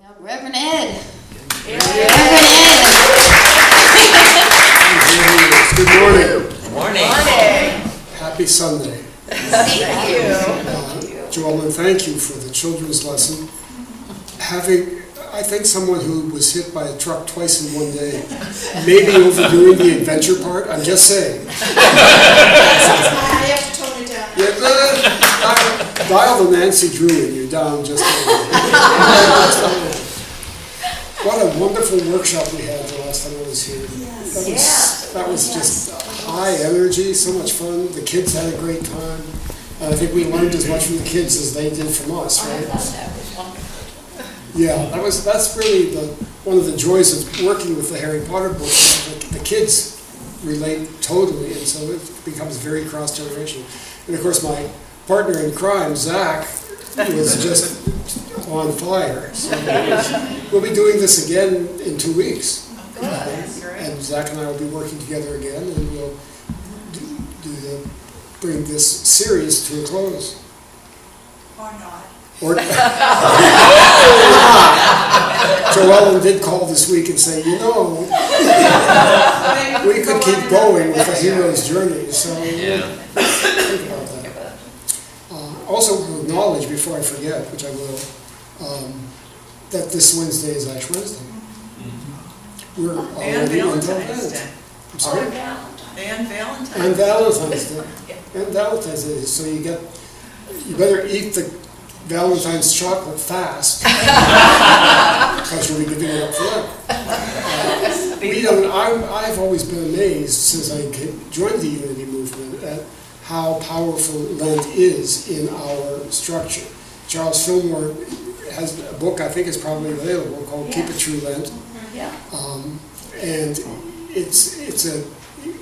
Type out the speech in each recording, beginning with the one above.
Reverend Ed. Yeah. Reverend Ed. Good morning. Good morning. Happy Sunday. Thank you. Joel, and thank you for the children's lesson. I think someone who was hit by a truck twice in one day, maybe overdoing the adventure part, I'm just saying. I have to tone it down. Yeah, dial the Nancy Drew and you're down just a little. What a wonderful workshop we had the last time I was here. That was just high energy, so much fun. The kids had a great time. And I think we learned as much from the kids as they did from us, right? Yeah, that's really one of the joys of working with the Harry Potter books. The kids relate totally, and so it becomes very cross-generational. And of course, my partner in crime, Zach, was just on fire. So we'll be doing this again in 2 weeks. And Zach and I will be working together again, and we'll bring this series to a close. Or not. Joellen did call this week and say, we could keep going with the hero's journey. So think about that. Also acknowledge, before I forget, which I will, that this Wednesday is Ash Wednesday. We're already on Valentine's Day. I'm sorry? And Valentine's Day. And Valentine's Day. And Valentine's Day. So you better eat the Valentine's chocolate fast, because you'll be giving it up for that. I've always been amazed since I joined the Unity movement at how powerful Lent is in our structure. Charles Fillmore has a book, I think it's probably available, called Keep It True Lent. And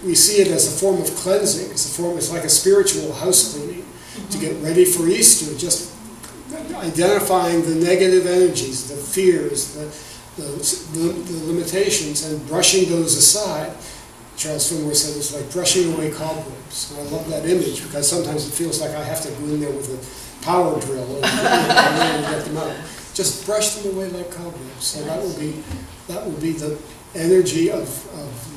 we see it as a form of cleansing. It's like a spiritual house cleaning to get ready for Easter, just identifying the negative energies, the fears, the limitations, and brushing those aside. Charles Fillmore said it's like brushing away cobwebs. And I love that image because sometimes it feels like I have to go in there with a power drill and get them out. Just brush them away like cobwebs. So that will be the energy of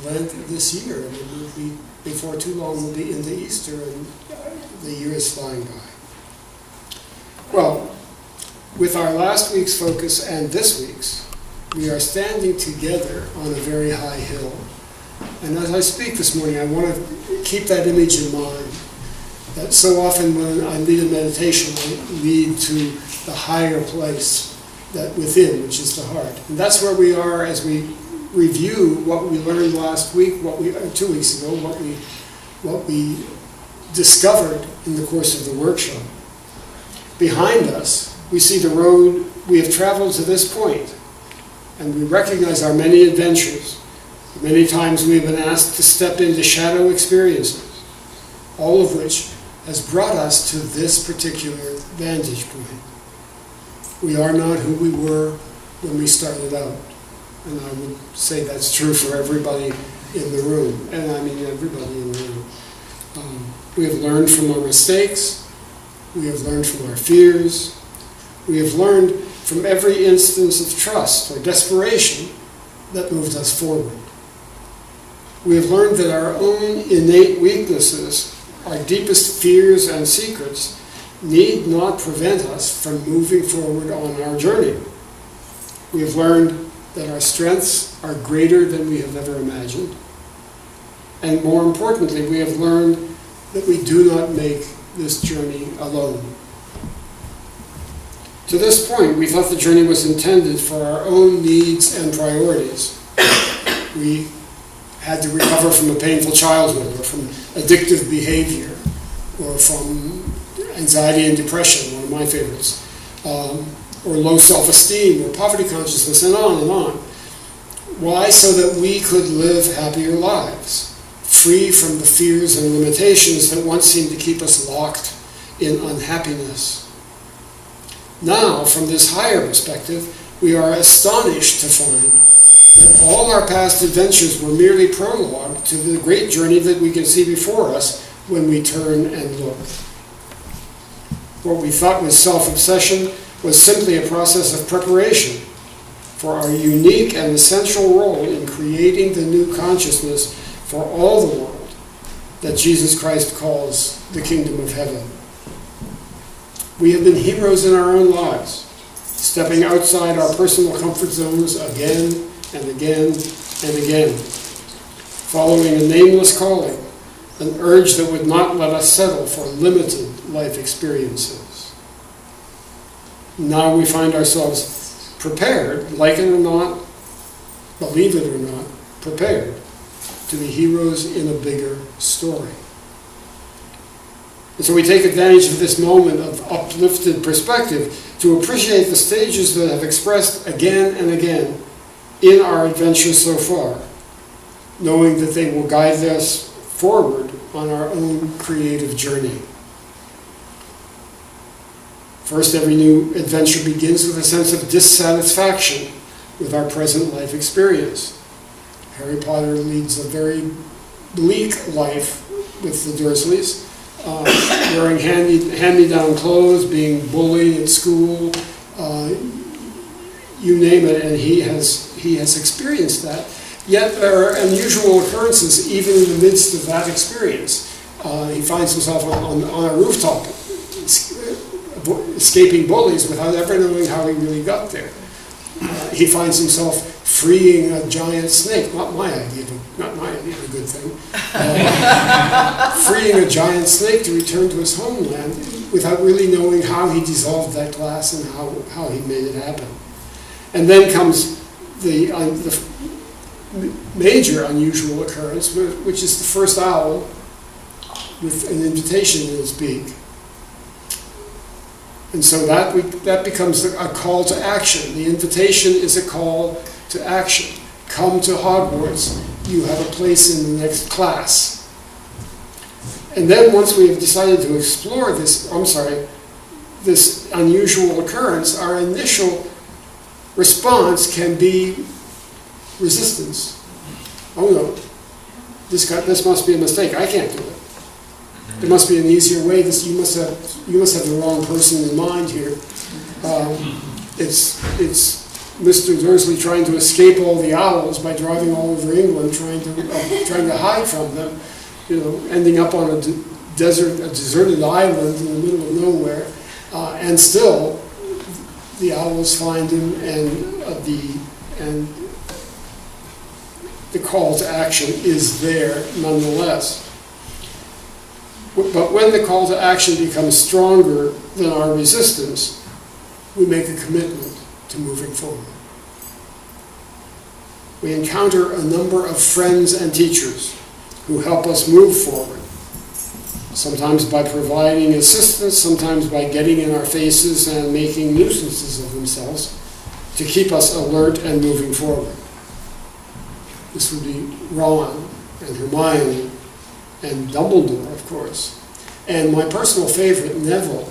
Lent this year. And before too long we'll be into Easter and the year is flying by. Well, with our last week's focus and this week's, we are standing together on a very high hill. And as I speak this morning, I want to keep that image in mind. That so often when I lead a meditation, I lead to the higher place that within, which is the heart. And that's where we are as we review what we learned last week, 2 weeks ago, what we discovered in the course of the workshop. Behind us, we see the road we have traveled to this point, and we recognize our many adventures. Many times we have been asked to step into shadow experiences, all of which has brought us to this particular vantage point. We are not who we were when we started out, and I would say that's true for everybody in the room, and I mean everybody in the room. We have learned from our mistakes. We have learned from our fears. We have learned from every instance of trust or desperation that moved us forward. We have learned that our own innate weaknesses, our deepest fears and secrets, need not prevent us from moving forward on our journey. We have learned that our strengths are greater than we have ever imagined. And more importantly, we have learned that we do not make this journey alone. To this point, we thought the journey was intended for our own needs and priorities. We had to recover from a painful childhood, or from addictive behavior, or from anxiety and depression, one of my favorites, or low self-esteem, or poverty consciousness, and on and on. Why? So that we could live happier lives, free from the fears and limitations that once seemed to keep us locked in unhappiness. Now, from this higher perspective, we are astonished to find that all our past adventures were merely prologue to the great journey that we can see before us when we turn and look. What we thought was self-obsession was simply a process of preparation for our unique and essential role in creating the new consciousness for all the world that Jesus Christ calls the kingdom of heaven. We have been heroes in our own lives, stepping outside our personal comfort zones again and again and again, following a nameless calling, an urge that would not let us settle for limited life experiences. Now we find ourselves prepared, like it or not, believe it or not, prepared to be heroes in a bigger story. And so we take advantage of this moment of uplifted perspective to appreciate the stages that have expressed again and again in our adventure so far, knowing that they will guide us forward on our own creative journey. First, every new adventure begins with a sense of dissatisfaction with our present life experience. Harry Potter leads a very bleak life with the Dursleys, wearing hand-me-down clothes, being bullied at school, you name it, and he has experienced that. Yet there are unusual occurrences even in the midst of that experience. He finds himself on a rooftop escaping bullies without ever knowing how he really got there. He finds himself freeing a giant snake, not my idea of a good thing, freeing a giant snake to return to his homeland without really knowing how he dissolved that glass and how he made it happen. And then comes the major unusual occurrence, which is the first owl with an invitation in its beak. And so that becomes a call to action. The invitation is a call to action. Come to Hogwarts. You have a place in the next class. And then once we have decided to explore this unusual occurrence, our initial response can be resistance. Oh no, this must be a mistake. I can't do it. There must be an easier way. You must have the wrong person in mind here. It's Mr. Dursley trying to escape all the owls by driving all over England, trying to hide from them. Ending up on a deserted island in the middle of nowhere, and still the owls find him, and the call to action is there nonetheless. But when the call to action becomes stronger than our resistance, we make a commitment to moving forward. We encounter a number of friends and teachers who help us move forward, sometimes by providing assistance, sometimes by getting in our faces and making nuisances of themselves to keep us alert and moving forward. This would be Ron and Hermione and Dumbledore, of course. And my personal favorite, Neville,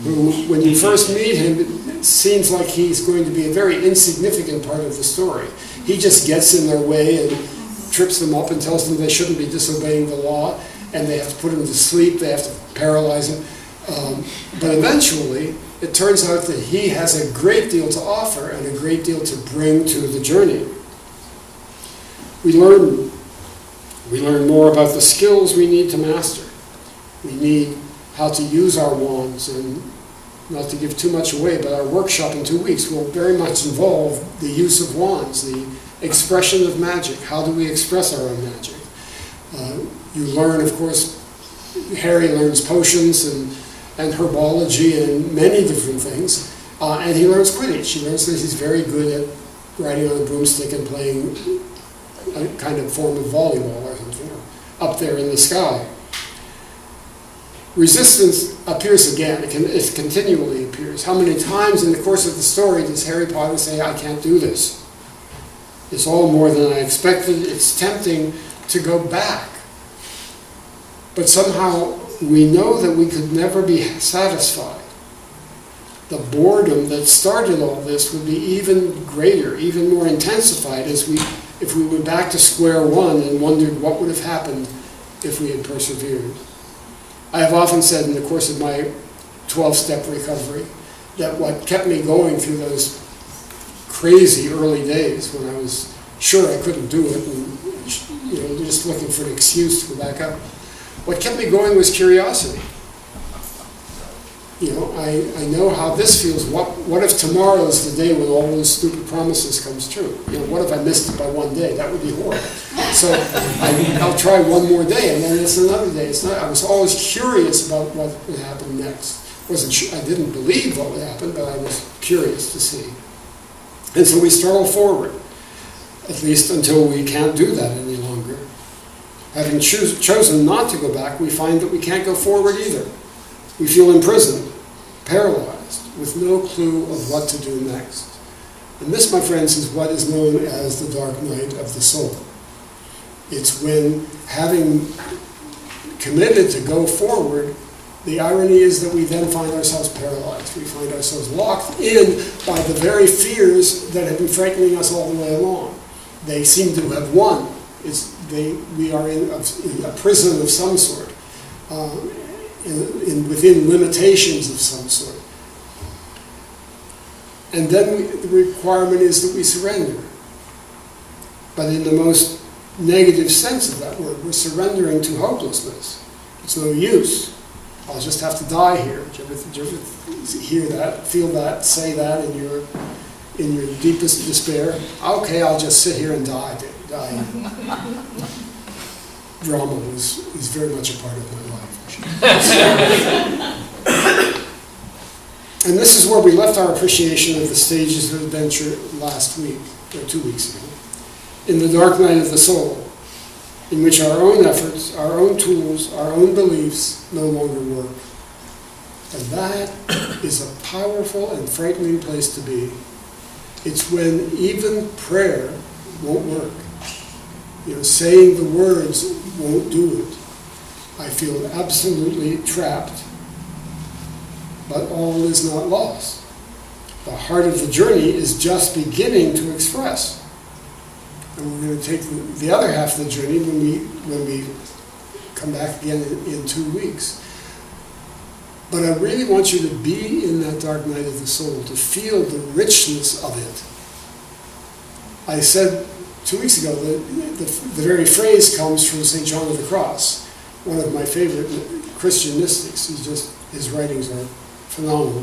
who, when you first meet him, it seems like he's going to be a very insignificant part of the story. He just gets in their way and trips them up and tells them they shouldn't be disobeying the law, and they have to put him to sleep, they have to paralyze him. But eventually, it turns out that he has a great deal to offer and a great deal to bring to the journey. We learn more about the skills we need to master. We need how to use our wands, and not to give too much away, but our workshop in 2 weeks will very much involve the use of wands, the expression of magic. How do we express our own magic? You learn, of course, Harry learns potions and herbology and many different things, and he learns Quidditch. He learns that he's very good at riding on a broomstick and playing a kind of form of volleyball or something up there in the sky. Resistance appears again. It continually appears. How many times in the course of the story does Harry Potter say, I can't do this? It's all more than I expected. It's tempting to go back. But somehow we know that we could never be satisfied. The boredom that started all this would be even greater, even more intensified if we went back to square one and wondered what would have happened if we had persevered. I have often said in the course of my 12-step recovery that what kept me going through those crazy early days when I was sure I couldn't do it and, just looking for an excuse to go back up. What kept me going was curiosity. I know how this feels. What if tomorrow is the day when all those stupid promises comes true? What if I missed it by one day? That would be horrible. So I'll try one more day, and then it's another day. I was always curious about what would happen next. I didn't believe what would happen, but I was curious to see. And so we struggle forward, at least until we can't do that any longer. Having chosen not to go back, we find that we can't go forward either. We feel imprisoned, paralyzed, with no clue of what to do next. And this, my friends, is what is known as the dark night of the soul. It's when, having committed to go forward, the irony is that we then find ourselves paralyzed. We find ourselves locked in by the very fears that have been frightening us all the way along. They seem to have won. We are in a prison of some sort. Within limitations of some sort. And then the requirement is that we surrender. But in the most negative sense of that word, we're surrendering to hopelessness. It's no use. I'll just have to die here. Do you ever hear that, feel that, say that in your deepest despair? Okay, I'll just sit here and die. Drama is very much a part of my life. And this is where we left our appreciation of the stages of adventure last week, or 2 weeks ago, in the dark night of the soul, in which our own efforts, our own tools, our own beliefs no longer work. And that is a powerful and frightening place to be. It's when even prayer won't work. Saying the words won't do it. I feel absolutely trapped, but all is not lost. The heart of the journey is just beginning to express. And we're going to take the other half of the journey when we come back again in 2 weeks. But I really want you to be in that dark night of the soul, to feel the richness of it. I said 2 weeks ago that the very phrase comes from St. John of the Cross, one of my favorite Christian mystics. His writings are phenomenal.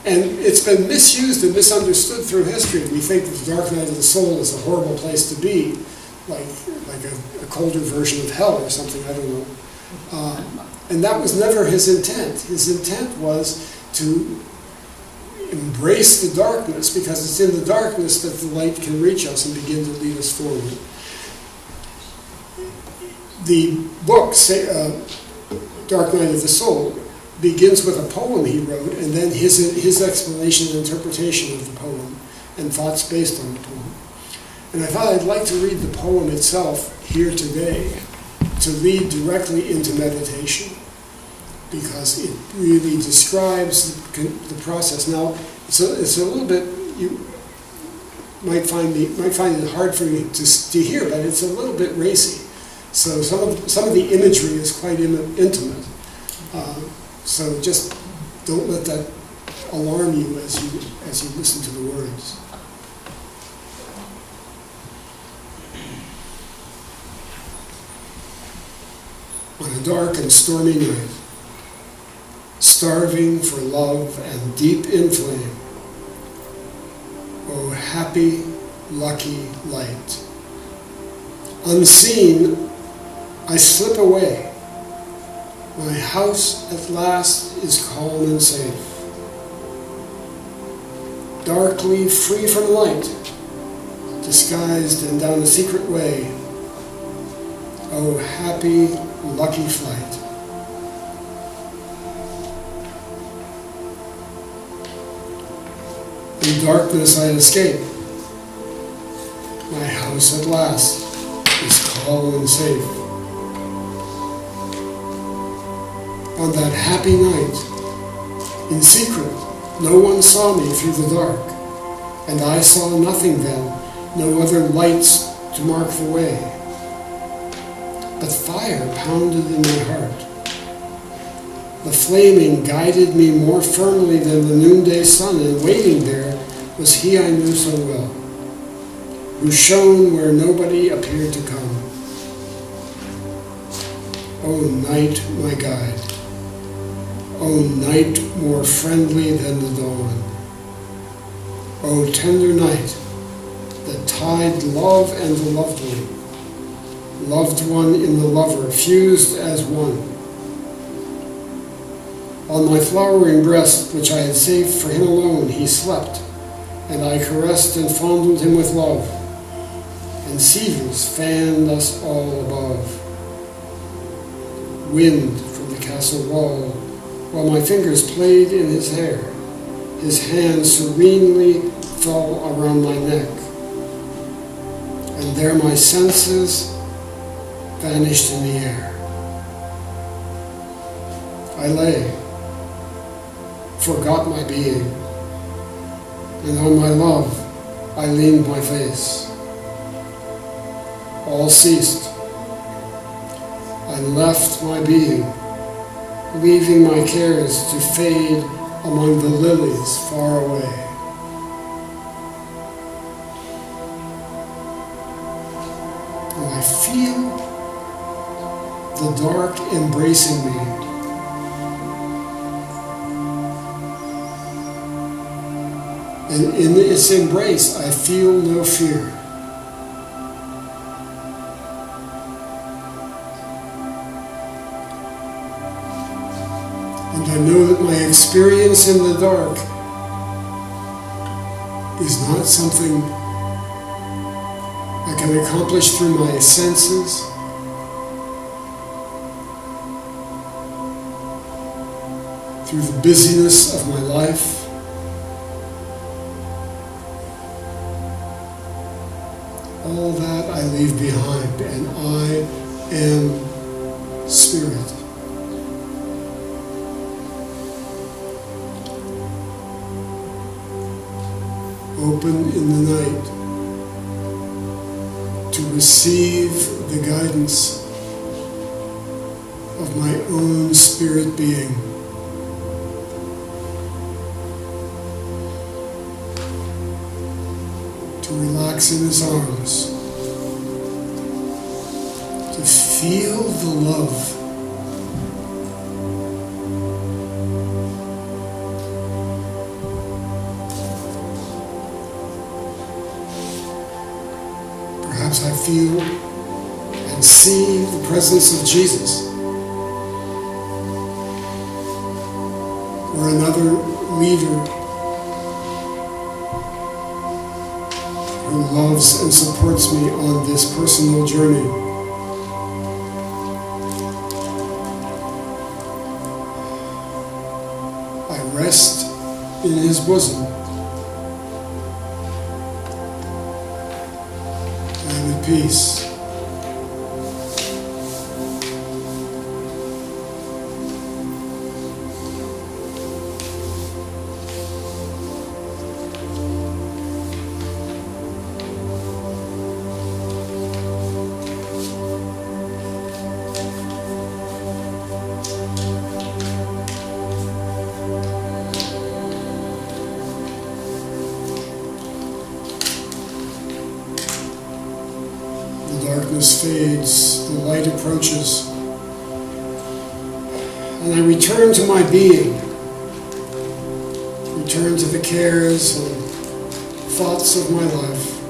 And it's been misused and misunderstood through history. We think that the dark night of the soul is a horrible place to be, like a colder version of hell or something, I don't know. And that was never his intent. His intent was to embrace the darkness, because it's in the darkness that the light can reach us and begin to lead us forward. The book, Dark Night of the Soul, begins with a poem he wrote, and then his explanation and interpretation of the poem, and thoughts based on the poem. And I thought I'd like to read the poem itself here today, to lead directly into meditation, because it really describes the process. Now, it's a little bit, you might find it hard for me to hear, but it's a little bit racy. So some of the imagery is quite intimate. So just don't let that alarm you as you listen to the words. On a dark and stormy night, starving for love and deep in flame, oh happy, lucky light. Unseen, I slip away. My house at last is calm and safe. Darkly free from light, disguised and down a secret way. Oh happy, lucky flight. In darkness I escape. My house at last is calm and safe. On that happy night, in secret, no one saw me through the dark, and I saw nothing then, no other lights to mark the way. But fire pounded in my heart. The flaming guided me more firmly than the noonday sun, and waiting there was he I knew so well, who shone where nobody appeared to come. O night, my guide, O night more friendly than the dawn, O tender night that tied love and the loved one in the lover, fused as one. On my flowering breast, which I had saved for him alone, he slept, and I caressed and fondled him with love, and cedars fanned us all above. Wind from the castle wall, while my fingers played in his hair, his hand serenely fell around my neck, and there my senses vanished in the air. I lay, forgot my being, and on my love I leaned my face. All ceased. I left my being, leaving my cares to fade among the lilies far away. And I feel the dark embracing me. And in its embrace, I feel no fear. And I know that my experience in the dark is not something I can accomplish through my senses, through the busyness of my life. All that I leave behind, and I am spirit. Open in the night to receive the guidance of my own spirit being. To relax in his arms, to feel the love. Perhaps I feel and see the presence of Jesus, or another leader who loves and supports me on this personal journey. I rest in his bosom. I am at peace. Darkness fades, the light approaches, and I return to my being, return to the cares and thoughts of my life,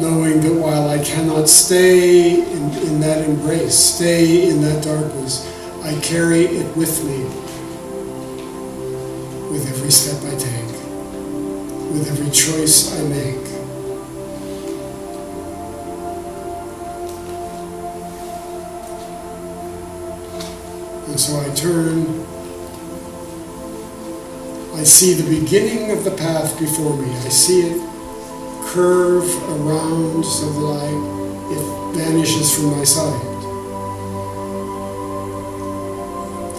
knowing that while I cannot stay in that embrace, stay in that darkness, I carry it with me with every step I take, with every choice I make. And so I turn, I see the beginning of the path before me. I see it curve around so that it vanishes from my sight.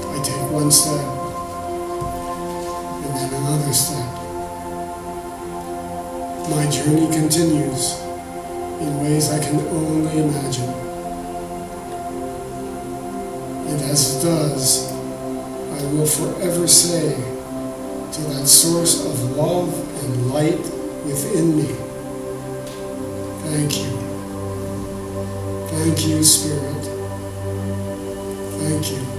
I take one step, and then another step. My journey continues in ways I can only imagine. And as it does, I will forever say, to that source of love and light within me. Thank you. Thank you, Spirit. Thank you.